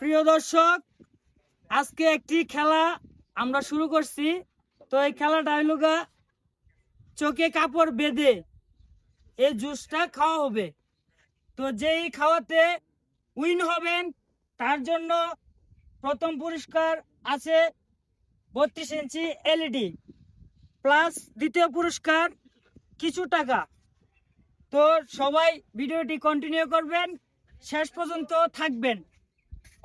প্রিয় দর্শক, আজকে একটি খেলা আমরা শুরু করছি। তো এই খেলাটা হইল গা চোখে কাপড় বেঁধে এই জুসটা খাওয়া হবে। তো যেই খাওয়াতে উইন হবেন তার জন্য প্রথম পুরস্কার আছে 32 ইঞ্চি এলইডি প্লাস দ্বিতীয় পুরস্কার কিছু টাকা। তো সবাই ভিডিওটি কন্টিনিউ করবেন, শেষ পর্যন্ত থাকবেন।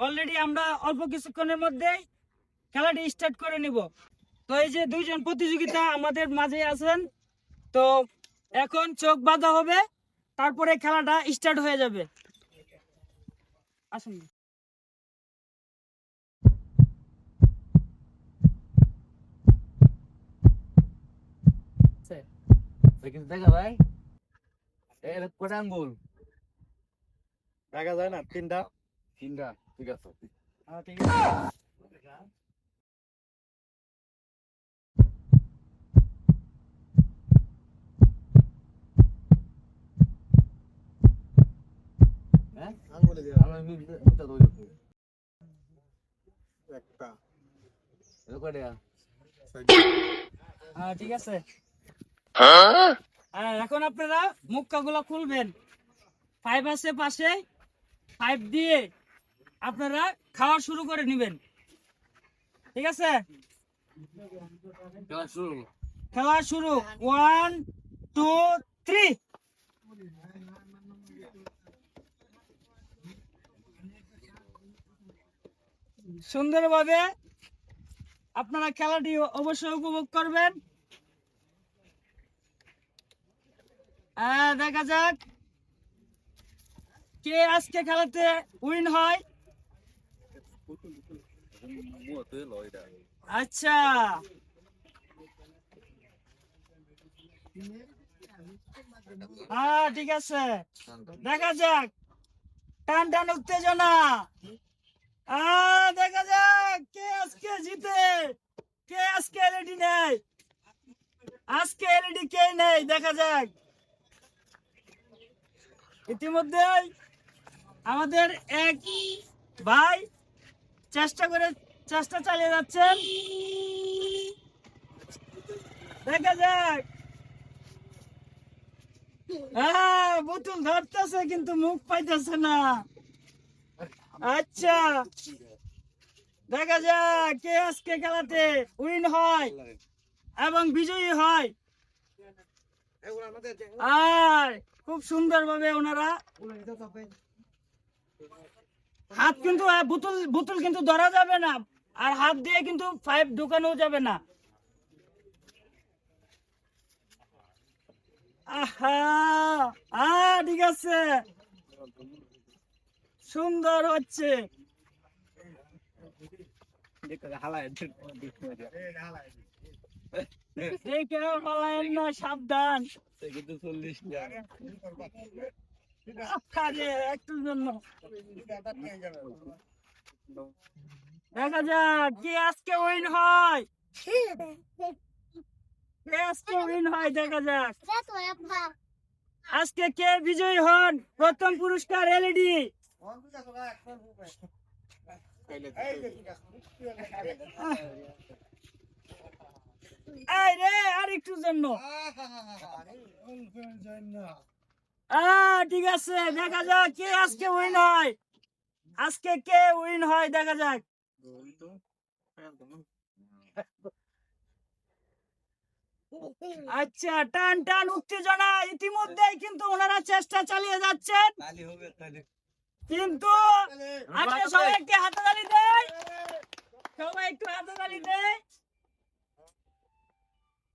অলরেডি আমরা অল্প কিছুক্ষণের মধ্যেই খেলাটি স্টার্ট করে নিব। তো এই যে দুইজন প্রতিযোগিতা আমাদের মাঝে আছেন, তো এখন চোখ বাঁধা হবে, তারপরে খেলাটা স্টার্ট হয়ে যাবে। আসুন। দেখা ভাই কটা আঙ্গুল দেখা যায় না? তিনটা। তিনটা, ঠিক আছে। ঠিক আছে। হ্যাঁ আঙ্গুলে দিয়ে আমরা মিটা দই একটা। কয়টা ঠিক আছে। এখন আপনারা মুক্কাগুলো খুলবেন, পাইপ আছে পাশে, পাইপ দিয়ে আপনারা খাওয়া শুরু করে নেবেন। ঠিক আছে, খেলা শুরু। খেলা শুরু। 1 2 3। সুন্দরভাবে আপনারা খেলাটি অবশ্যই উপভোগ করবেন। দেখা যাক কে আজকে খেলাতে উইন হয়। আচ্ছা, ঠিক আছে, দেখা যাক। টান টান উত্তেজনা। দেখা যাক কে আজকে জিতে, কে আজকে এলইডি নেয়। আজকে এলইডি কে নেয় দেখা যাক। ইতিমধ্যেই আমাদের এক ভাই চেষ্টা চালিয়ে যাচ্ছেন। দেখা যাক। বোতল ধরতেছে কিন্তু মুখ পাইতেছে না। আচ্ছা, দেখা যাক কে আজকে খেলাতে উইন হয় এবং বিজয়ী হয়। আর খুব সুন্দর ভাবে ওনারা হাত কিন্তু বোতল বোতল কিন্তু ধরা যাবে না, আর হাত দিয়ে কিন্তু পাইপ ঢুকানো যাবে না। ঠিক আছে, সুন্দর হচ্ছে। সাবধান, একটু জন্য। দেখা যাক কি আজকে উইন হয়, কে আজকে উইন হয়। দেখা যাক আজকে কে বিজয়ী হন। প্রথম পুরস্কার এলইডি। আর একটু জন্য। ঠিক আছে, দেখা যাক কে আজকে উইন হয়। আজকে কে উইন হয় দেখা যাক। আচ্ছা, টান টান উত্তেজনা। ইতিমধ্যেই কিন্তু ওনারা চেষ্টা চালিয়ে যাচ্ছেন, কিন্তু আজকে সবাই একটু হাততালি দেয়, সবাই একটু হাততালি দেয়,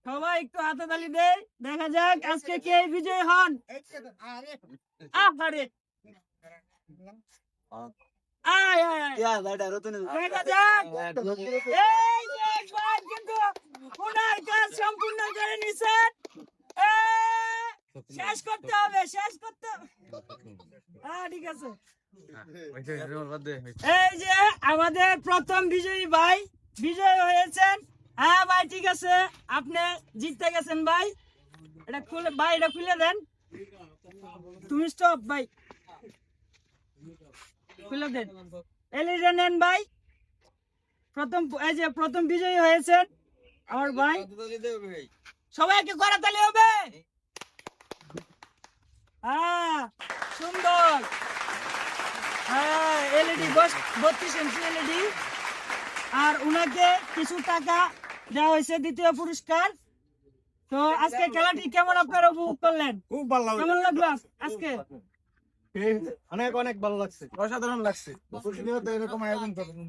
সবাই একটু হাততালি দেয়। দেখা যাক আজকে কে বিজয়ী হন। আরে দেখা যাক। এই যে একবার কিন্তু ওনার কাজ সম্পূর্ণ করে নিছেন। শেষ করতে হবে, শেষ করতে হবে। ঠিক আছে, এই যে আমাদের প্রথম বিজয়ী ভাই বিজয় হয়েছেন। ভাই ঠিক আছে, আপনি জিততে গেছেন ভাই। এটা খুলে ভাই, এটা খুলে দেন। তুমি স্টপ ভাই, খুলে দেন। এলইডি নেন ভাই। প্রথম বিজয়ী হয়েছেন আমার ভাই। সবাইকে করতালি হবে। হ্যাঁ, সুন্দর। হ্যাঁ, এলইডি 32 ইঞ্চি এলইডি। আর উনাকে কিছু টাকা দেওয়া হয়েছে, দ্বিতীয় পুরস্কার। তো আজকে খেলাটি কেমন আপনারা উপভোগ করলেন? খুব ভালো লাগলো, কেমন লাগলো আজকে? অনেক অনেক ভালো লাগছে, অসাধারণ লাগছে। প্রতিনিয়ত এরকম আয়োজন করবেন।